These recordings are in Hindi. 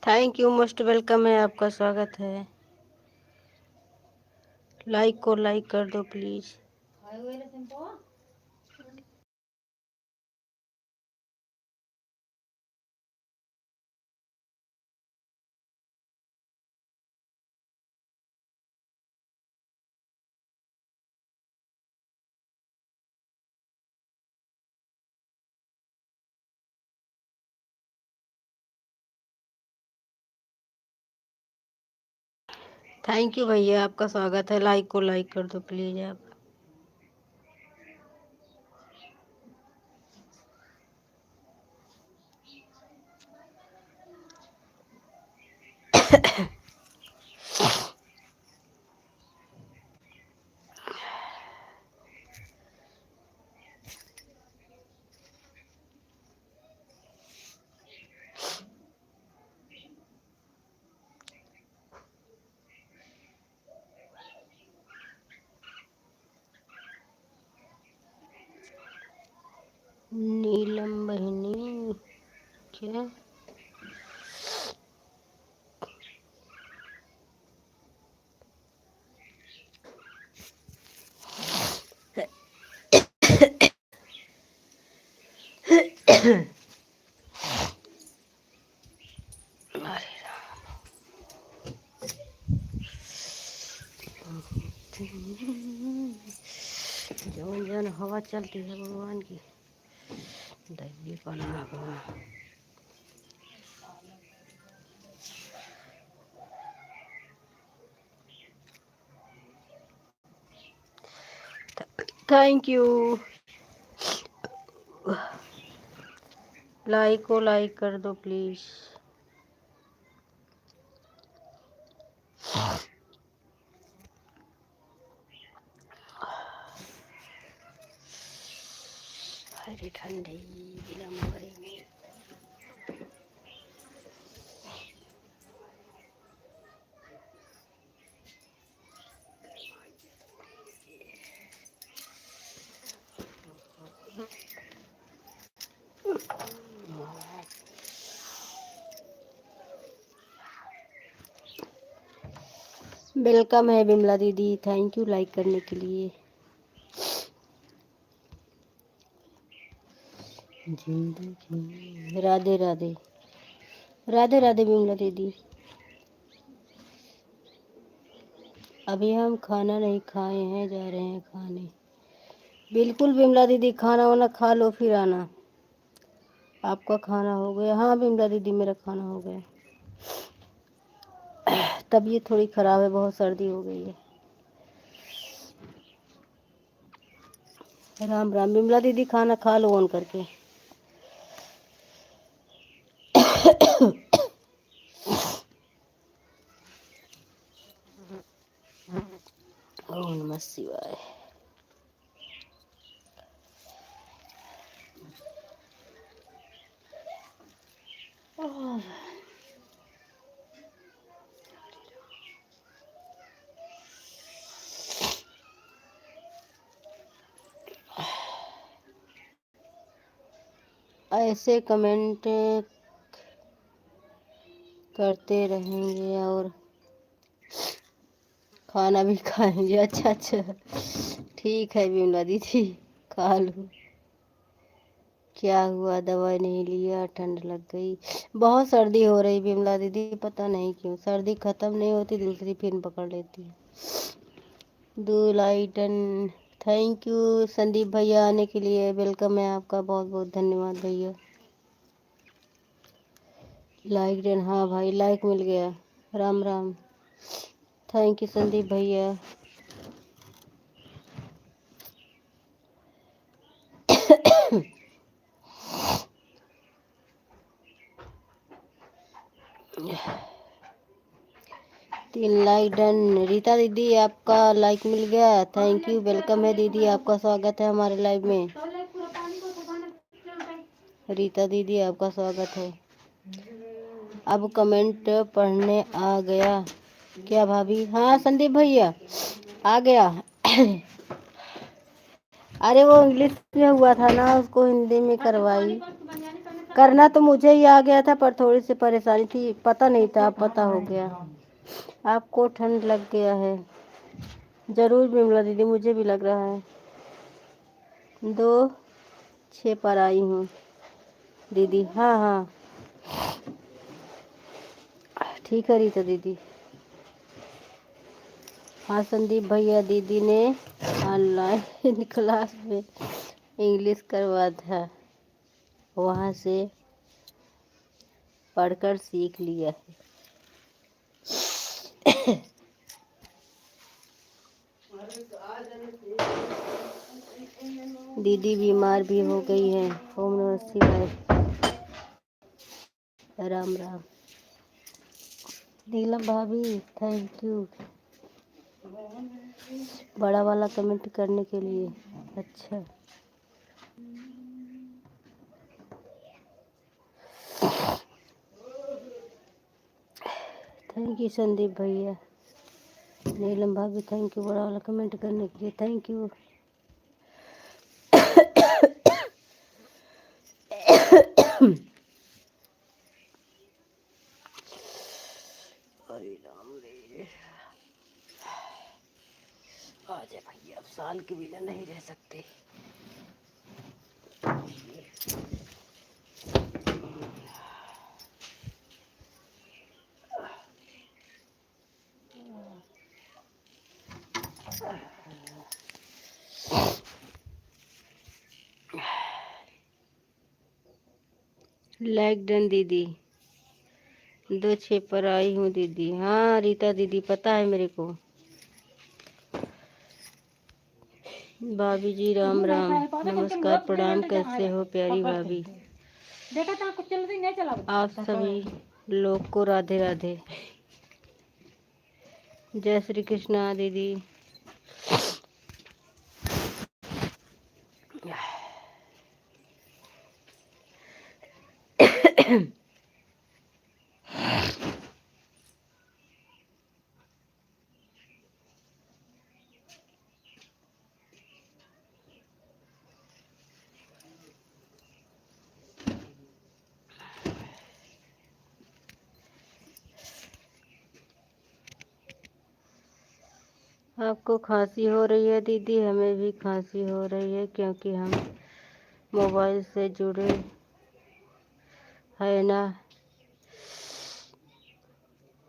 थैंक यू, मोस्ट वेलकम है, आपका स्वागत है। लाइक को लाइक कर दो प्लीज। थैंक यू भैया, आपका स्वागत है। लाइक को लाइक कर दो प्लीज आप। नीलम बहनी क्या? जौन जौन हवा चलती है भगवान की, दैवीय पानी में बहना। Thank you. लाइक को लाइक कर दो प्लीज। हरी ठंडी बिलम हो रही है। वेलकम है बिमला दीदी, थैंक यू लाइक करने के लिए। जिंदगी राधे राधे। राधे राधे बिमला दीदी। अभी हम खाना नहीं खाए हैं, जा रहे हैं खाने। बिल्कुल बिमला दीदी, खाना वाना खा लो फिर आना। आपका खाना हो गया? हाँ बिमला दीदी, मेरा खाना हो गया। तबीयत थोड़ी खराब है, बहुत सर्दी हो गई है। राम राम बिमला दीदी, खाना खा लो ऑन करके। ओम नमः शिवाय। ऐसे कमेंट करते रहेंगे और खाना भी खाएंगे। अच्छा अच्छा, ठीक है बिमला दीदी, खा लो। क्या हुआ? दवाई नहीं लिया? ठंड लग गई? बहुत सर्दी हो रही बिमला दीदी, पता नहीं क्यों सर्दी खत्म नहीं होती, दूसरी फिर पकड़ लेती है। Do like done. Thank you Sandeep भैया आने के लिए, वेलकम है आपका, बहुत बहुत धन्यवाद भैया। लाइक डन, हाँ भाई लाइक मिल गया। राम राम। थैंक यू संदीप भैया। तीन लाइक डन। रीता दीदी आपका लाइक मिल गया, थैंक यू। वेलकम है दीदी, आपका स्वागत है हमारे लाइव में। रीता दीदी आपका स्वागत है। अब कमेंट पढ़ने आ गया क्या भाभी? हाँ संदीप भैया आ गया। अरे वो इंग्लिश में हुआ था ना, उसको हिंदी में करवाई। करना तो मुझे ही आ गया था, पर थोड़ी सी परेशानी थी, पता नहीं था, अब पता हो गया। आपको ठंड लग गया है? जरूर बिमला दीदी, मुझे भी लग रहा है। 2-6 पर आई हूँ दीदी। हाँ हाँ ठीक है रीता दीदी। हाँ संदीप भैया, दीदी ने ऑनलाइन क्लास में इंग्लिश करवा था, वहाँ से पढ़कर सीख लिया है। दीदी बीमार भी हो गई है। ओम नमः शिवाय। राम राम। नीलम भाभी थैंक यू बड़ा वाला कमेंट करने के लिए। अच्छा थैंक यू संदीप भैया। नीलम भाभी थैंक यू बड़ा वाला कमेंट करने के लिए, थैंक यू। आजा भैया, अब साल के बिना नहीं रह सकते। लाइक डन दीदी। 2-6 पर आई हूँ दीदी। हाँ रीता दीदी पता है मेरे को। भाभी जी राम राम, नमस्कार प्रणाम, कैसे हो प्यारी भाभी? आप सभी लोग को राधे राधे। जय श्री कृष्णा दीदी। आपको खांसी हो रही है दीदी? हमें भी खांसी हो रही है, क्योंकि हम मोबाइल से जुड़े है ना।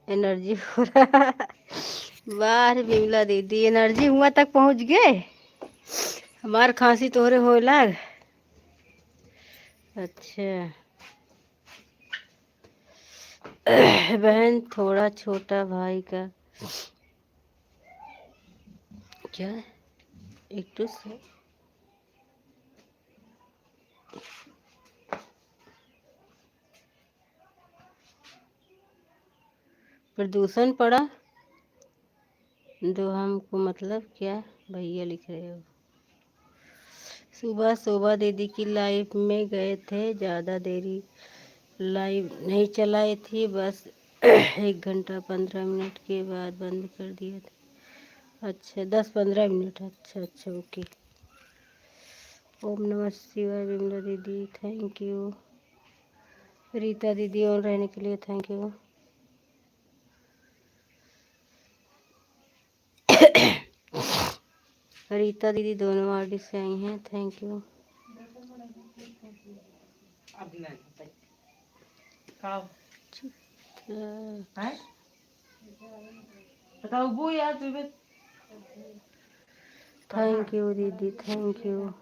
एनर्जी हो रहा है। वाह बिमला दीदी, एनर्जी हुआ तक पहुंच गए। हमार खांसी तोहरे हो लग। अच्छा बहन, थोड़ा छोटा भाई का क्या एक तो से प्रदूषण पड़ा। दो हमको मतलब क्या भैया लिख रहे हो? सुबह सुबह दीदी की लाइफ में गए थे, ज़्यादा देरी लाइव नहीं चलाई थी, बस 1 घंटा 15 मिनट के बाद बंद कर दिया था। अच्छा 10-15 मिनट। अच्छा अच्छा ओके। ओम नमः शिवाय बिमला दीदी थैंक यू। रीता दीदी ऑन रहने के लिए थैंक यू। रीता दीदी दोनों आरडी से आई हैं, थैंक यू। थैंक यू दीदी थैंक यू।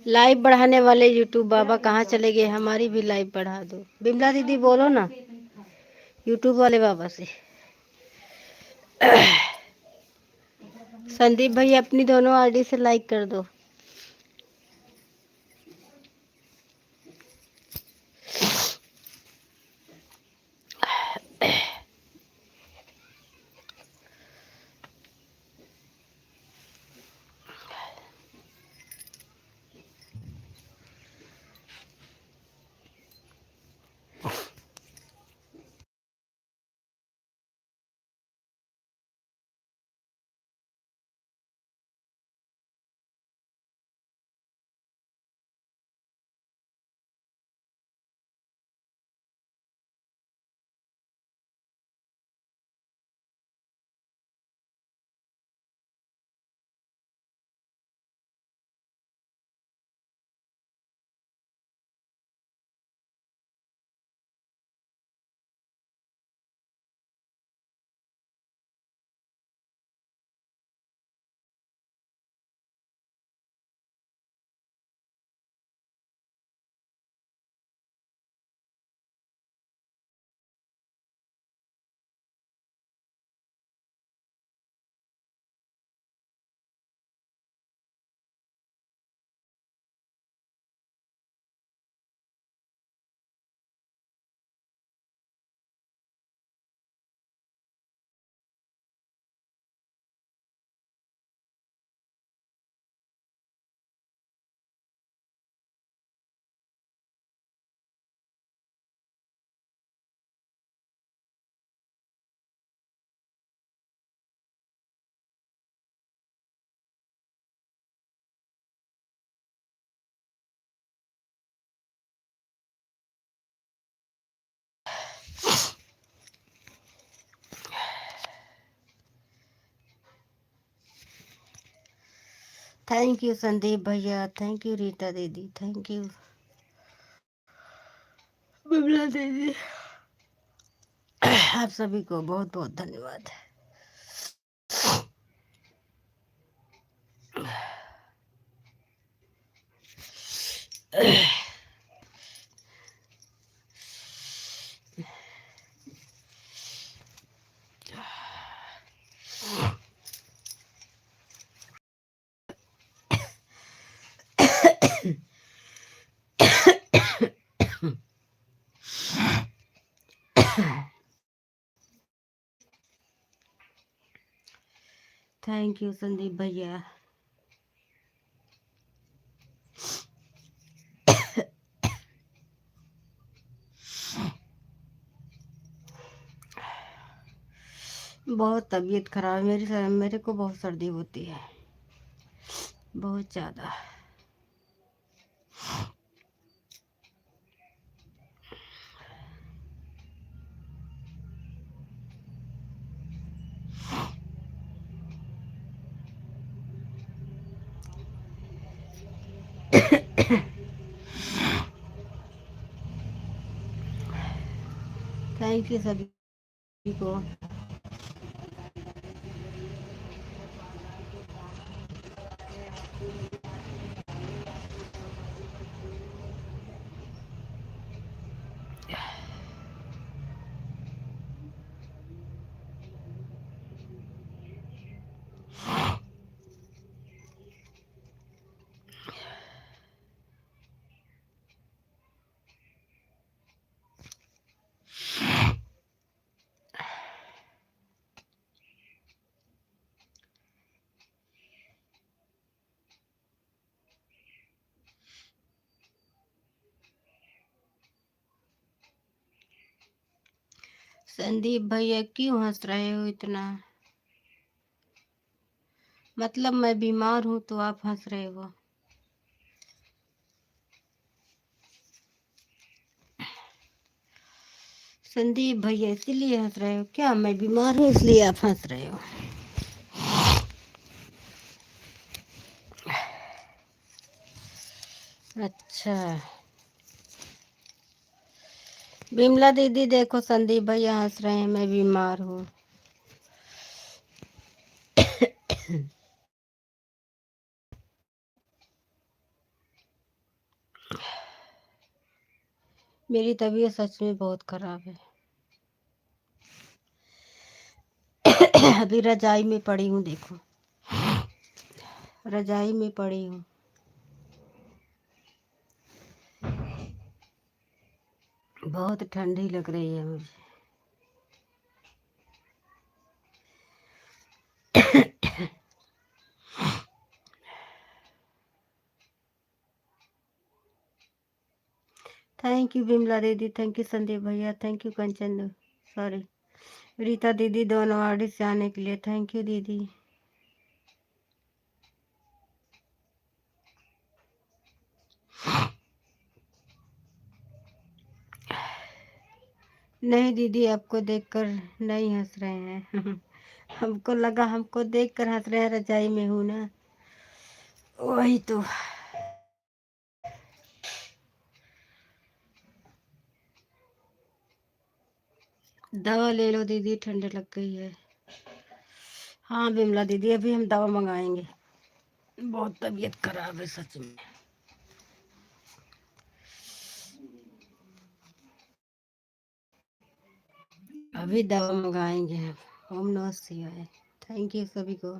लाइव बढ़ाने वाले यूट्यूब बाबा कहाँ चले गए? हमारी भी लाइव बढ़ा दो। बिमला दीदी बोलो ना यूट्यूब वाले बाबा से। संदीप भाई अपनी दोनों आईडी से लाइक कर दो। थैंक यू संदीप भैया, थैंक यू रीता दीदी, थैंक यू बिमला दीदी, आप सभी को बहुत बहुत धन्यवाद। थैंक यू संदीप भैया। बहुत तबीयत खराब है मेरी, मेरे को बहुत सर्दी होती है, बहुत ज़्यादा। थैंक यू सभी को। संदीप भैया क्यों हंस रहे हो इतना? मतलब मैं बीमार हूँ तो आप हंस रहे हो? संदीप भैया इसीलिए हंस रहे हो क्या? मैं बीमार हूँ इसलिए आप हंस रहे हो? अच्छा बिमला दीदी देखो संदीप भैया हंस रहे हैं, मैं बीमार हूँ। मेरी तबीयत सच में बहुत खराब है। अभी रजाई में पड़ी हूँ, देखो रजाई में पड़ी हूँ। बहुत ठंडी लग रही है मुझे। थैंक यू बिमला दीदी, थैंक यू संदीप भैया, thank you Kanchan, sorry Rita दीदी, दोनों आर्टिस्ट से आने के लिए थैंक यू दीदी। नहीं दीदी, आपको देखकर नहीं हंस रहे हैं। हमको लगा हमको देखकर हंस रहे हैं, रजाई में हूँ ना, वही तो। दवा ले लो दीदी, ठंड लग गई है। हाँ बिमला दीदी, अभी हम दवा मंगाएंगे, बहुत तबीयत खराब है सच में। अभी दवा मंगाएंगे हम। ओम नमः शिवाय, थैंक यू सभी को।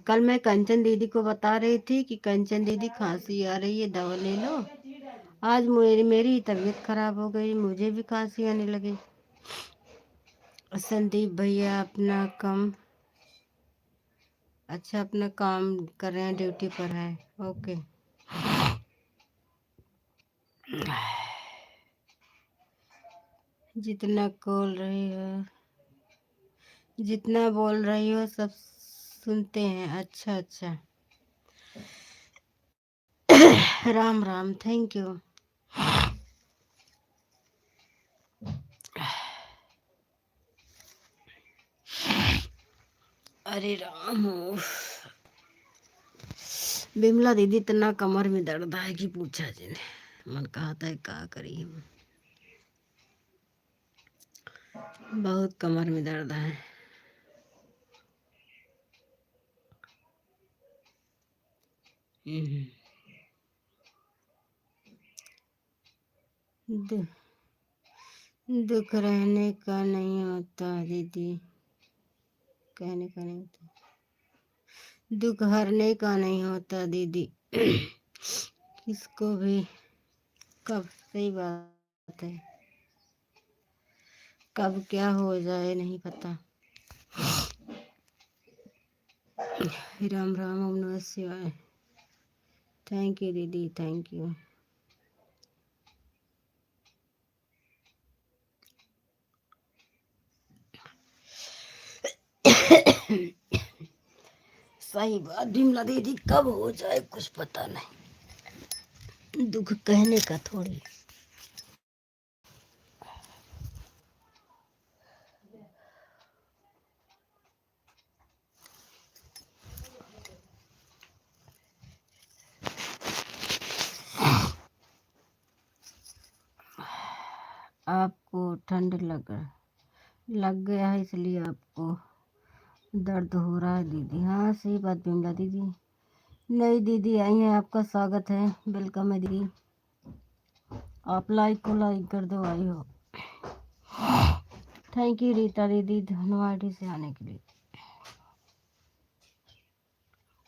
कल मैं कंचन दीदी को बता रही थी कि कंचन दीदी खांसी आ रही है, दवा ले लो। आज मेरी तबीयत खराब हो गई, मुझे भी खांसी आने लगी। संदीप भैया अपना काम, अच्छा अपना काम कर रहे हैं, ड्यूटी पर है, ओके। जितना बोल रही हो, जितना बोल रही हो सब सुनते हैं। अच्छा अच्छा, राम राम, थैंक यू। अरे राम, बिमला दीदी इतना कमर में दर्द है कि पूछा जिन्हें, मन कहता है क्या करी हम। बहुत कमर में दर्द है। दु, दुख रहने का नहीं होता दीदी, कहने का नहीं होता, दुख हरने का नहीं होता दीदी। किसको भी कब, सही बात है, कब क्या हो जाए नहीं पता। राम राम, ओम नमः शिवाय, थैंक यू दीदी, थैंक यू। सही बात बिमला दीदी, कब हो जाए कुछ पता नहीं, दुख कहने का थोड़ी। आपको ठंड लग गया है, इसलिए आपको दर्द हो रहा है दीदी। हाँ सही बात बिमला दीदी। नई दीदी आई हैं, आपका स्वागत है, वेलकम है दीदी। आप लाइक को लाइक कर दो, आई हो। थैंक यू रीता दीदी, धनवाड़ी से आने के लिए,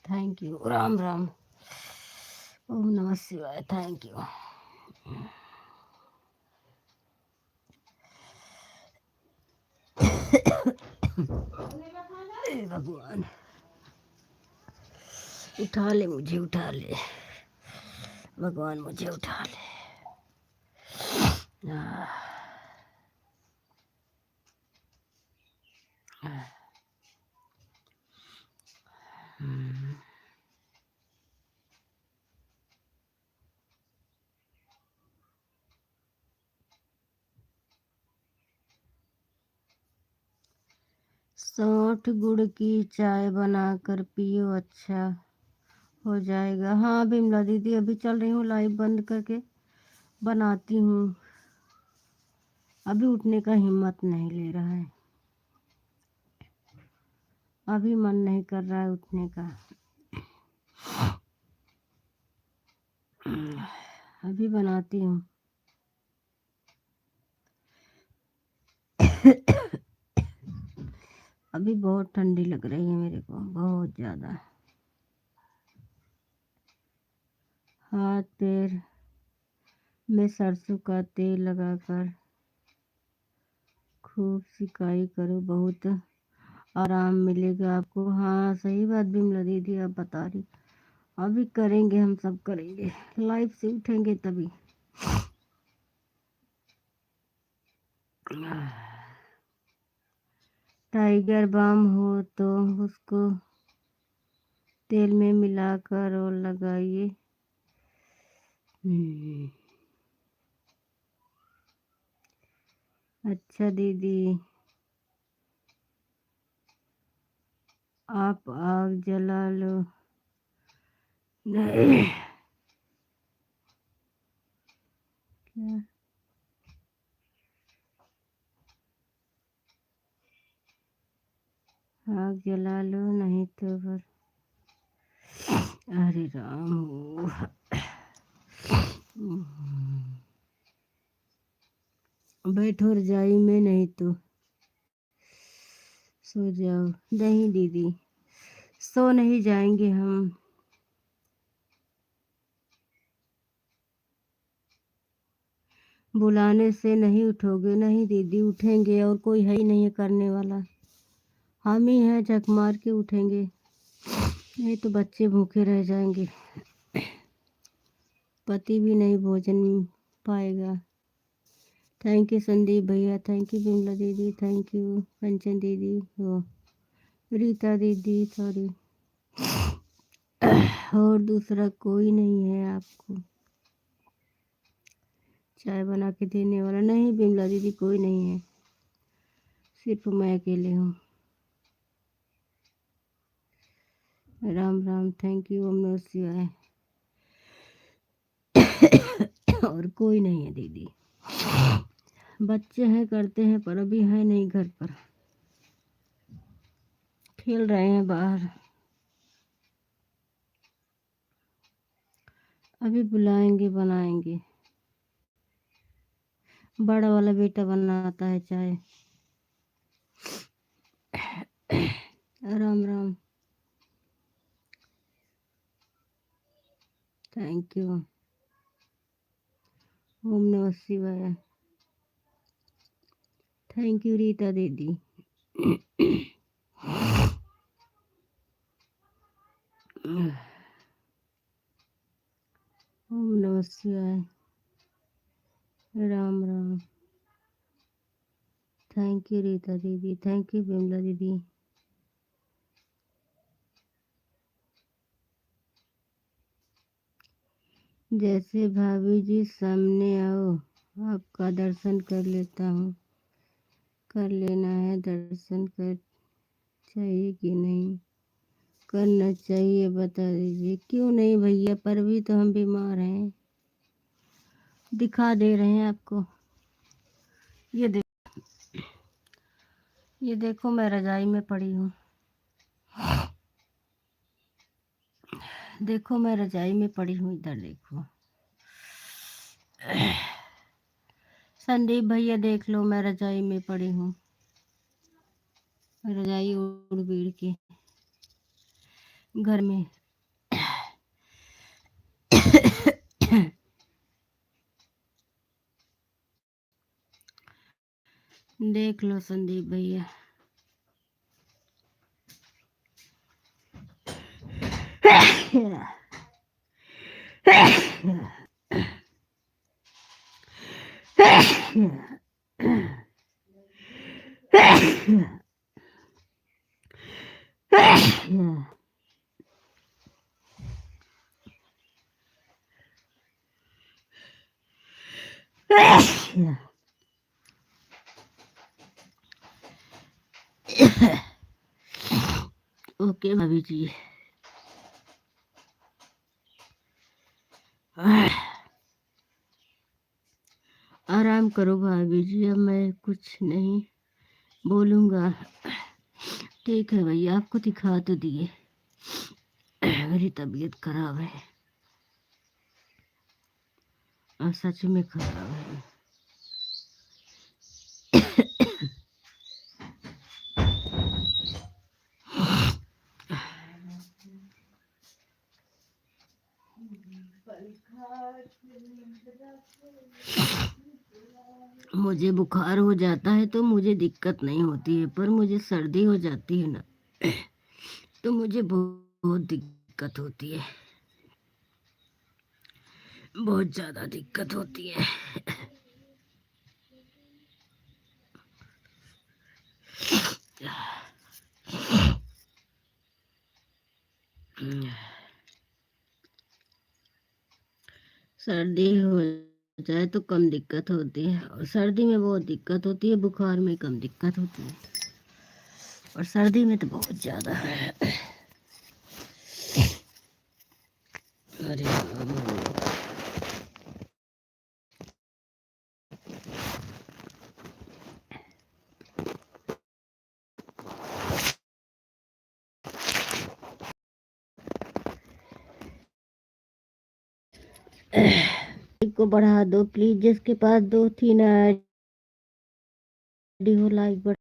थैंक यू। राम राम, ओम नमः शिवाय, थैंक यू। भगवान उठा ले मुझे, उठा ले भगवान, मुझे उठा ले। सौंठ गुड़ की चाय बनाकर पियो, अच्छा हो जाएगा। हाँ बिमला दीदी, अभी चल रही हूँ लाइव बंद करके, बनाती हूँ। अभी उठने का हिम्मत नहीं ले रहा है, अभी मन नहीं कर रहा है उठने का। अभी बनाती हूँ। अभी बहुत ठंडी लग रही है मेरे को, बहुत ज़्यादा। हाथ पैर में सरसों का तेल लगाकर खूब सिकाई करो, बहुत आराम मिलेगा आपको। हाँ सही बात बिमला दीदी आप बता रही। अभी करेंगे, हम सब करेंगे, लाइफ से उठेंगे तभी। टाइगर बाम हो तो उसको तेल में मिलाकर और लगाइए। अच्छा दीदी, आप आग जला लो। नहीं क्या आग जला लो, नहीं तो फिर अरे राम हो। बैठो रजाई में, नहीं तो सो जाओ। नहीं दीदी, सो नहीं जाएंगे हम। बुलाने से नहीं उठोगे? नहीं दीदी उठेंगे, और कोई है ही नहीं है करने वाला, हम ही हैं, झक मार के उठेंगे, नहीं तो बच्चे भूखे रह जाएंगे, पति भी नहीं भोजन पाएगा। थैंक यू संदीप भैया, थैंक यू बिमला दीदी, थैंक यू कंचन दीदी, वो रीता दीदी, सॉरी। और दूसरा कोई नहीं है आपको चाय बना के देने वाला? नहीं बिमला दीदी कोई नहीं है, सिर्फ मैं अकेले हूँ। राम राम, थैंक यू, ओम नमः शिवाय। और कोई नहीं है दीदी, बच्चे हैं करते हैं, पर अभी है नहीं घर पर, खेल रहे हैं बाहर। अभी बुलाएंगे, बनाएंगे। बड़ा वाला बेटा बनाता है चाय। राम राम, थैंक यू, ओम नमः शिवाय। थैंक यू रीता दीदी। ओम नमः शिवाय, राम राम। थैंक यू रीता दीदी, थैंक यू बिमला दीदी। जैसे भाभी जी सामने आओ, आपका दर्शन कर लेता हूँ। कर लेना है दर्शन, कर चाहिए कि नहीं करना चाहिए बता दीजिए। क्यों नहीं भैया, पर भी तो हम बीमार हैं, दिखा दे रहे हैं आपको। ये देख, ये देखो मैं रजाई में पड़ी हूँ, देखो मैं रजाई में पड़ी हूँ, इधर देखो। संदीप भैया देख लो, मैं रजाई में पड़ी हूँ, रजाई उड़ बीड़ के घर में। देख लो संदीप भैया। ओके भाभी जी। आराम करो भाभी जी, अब मैं कुछ नहीं बोलूँगा। ठीक है भैया, आपको दिखा तो दिए। मेरी तबीयत खराब है और सच में खराब है। मुझे बुखार हो जाता है तो मुझे दिक्कत नहीं होती है, पर मुझे सर्दी हो जाती है ना तो मुझे बहुत दिक्कत होती है, बहुत ज़्यादा दिक्कत होती है। सर्दी हो जाए तो कम दिक्कत होती है, और सर्दी में बहुत दिक्कत होती है, बुखार में कम दिक्कत होती है, और सर्दी में तो बहुत ज़्यादा है। अरे को बढ़ा दो प्लीज, जिसके पास 2-3 आईडी हो लाइक बढ़।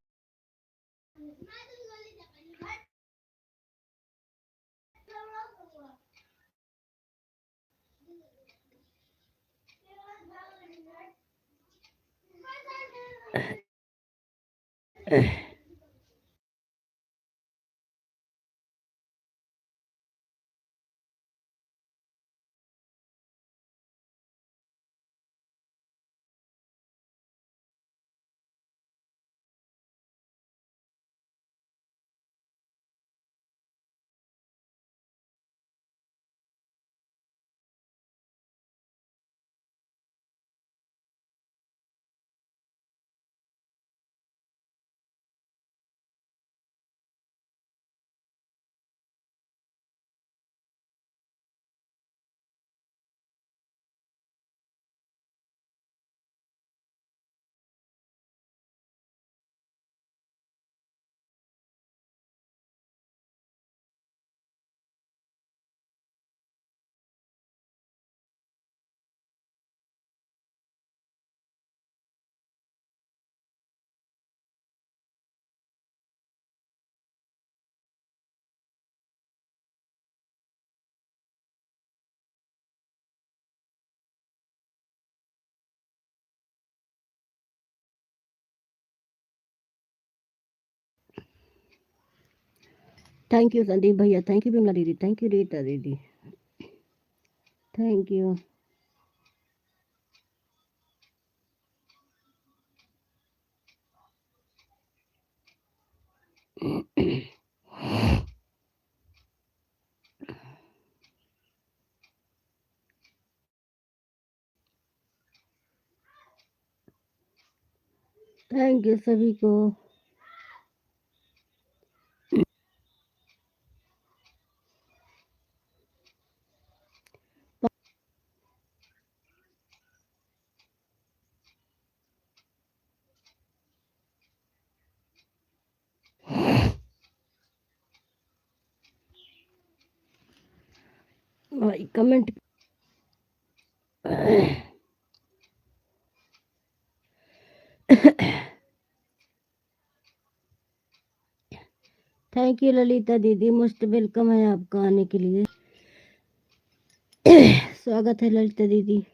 थैंक यू संदीप भैया, थैंक यू बिमला दीदी, थैंक यू रीता दीदी, थैंक यू। थैंक यू सभी को। भाई कमेंट थैंक यू ललिता दीदी, मोस्ट वेलकम है आपका आने के लिए। स्वागत है ललिता दीदी।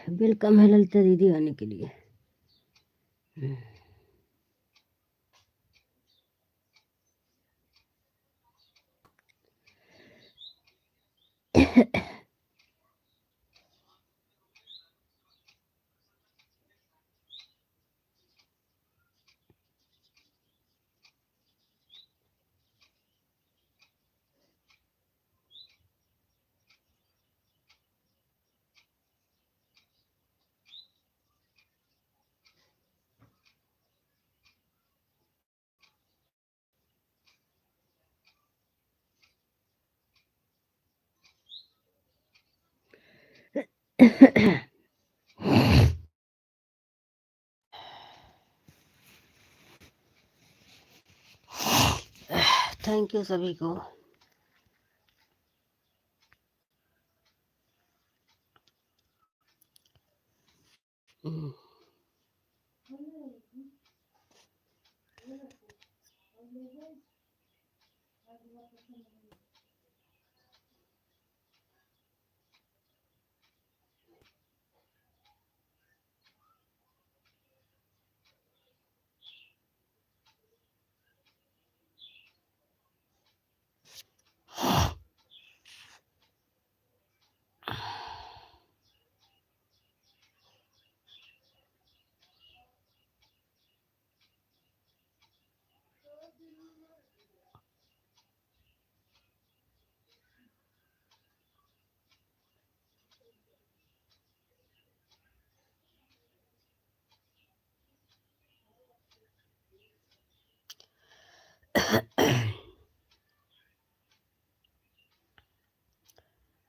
वेलकम है ललिता दीदी आने के लिए। थैंक यू सभी को। हम्म।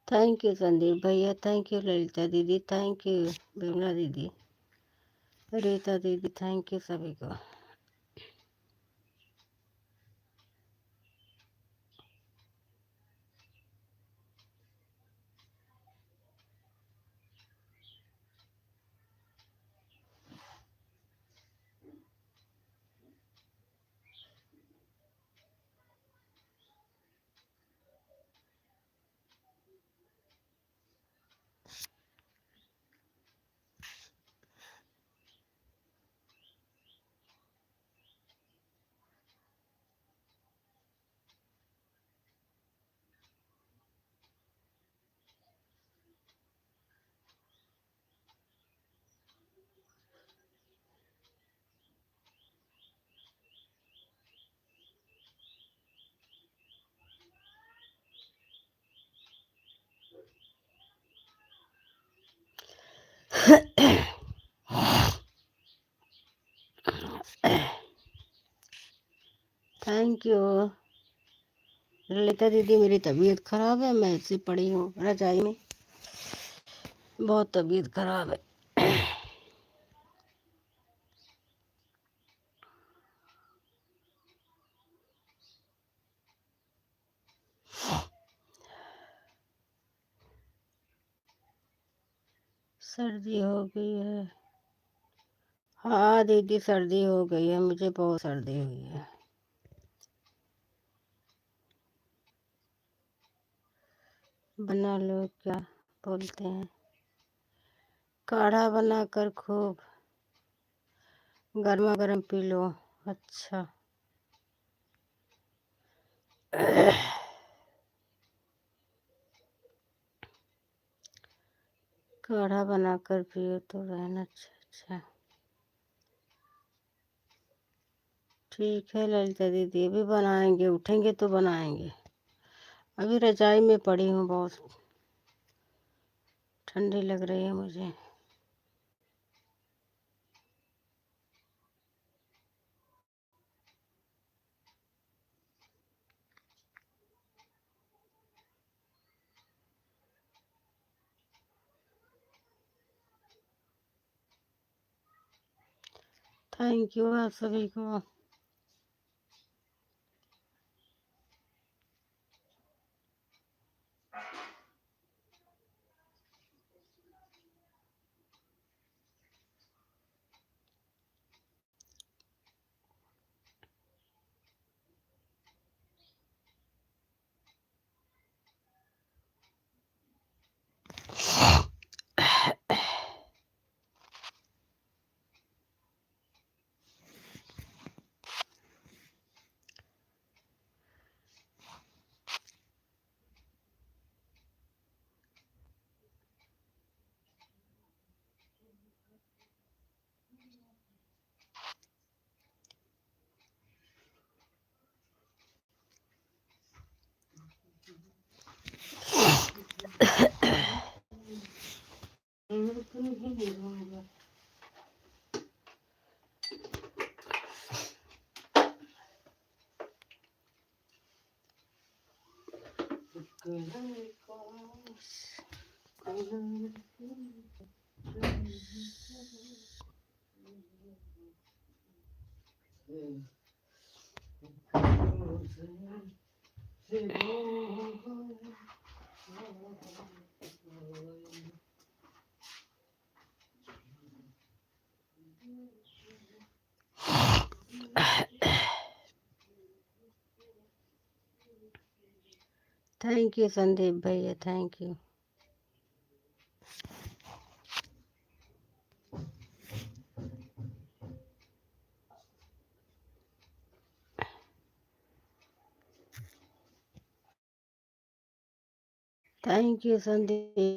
थैंक यू संदीप भैया, थैंक यू ललिता दीदी, थैंक यू बिमला दीदी, रीता दीदी, थैंक यू सभी को। थैंक यू ललिता दीदी, मेरी तबीयत खराब है, मैं ऐसे पड़ी हूँ रजाई में, बहुत तबीयत खराब है। सर्दी हो गई है। हाँ दीदी, सर्दी हो गई है, मुझे बहुत सर्दी हुई है। बना लो, क्या बोलते हैं, काढ़ा बनाकर खूब गर्मा गर्म पी लो। अच्छा। काढ़ा बनाकर पियो तो रहना। अच्छा अच्छा, ठीक है ललिता दीदी, अभी बनाएंगे, उठेंगे तो बनाएंगे। अभी रजाई में पड़ी हूँ, बहुत ठंडी लग रही है मुझे। थैंक यू आप सभी को। थैंक यू संदीप भैया, thank you. Thank you Sandeep.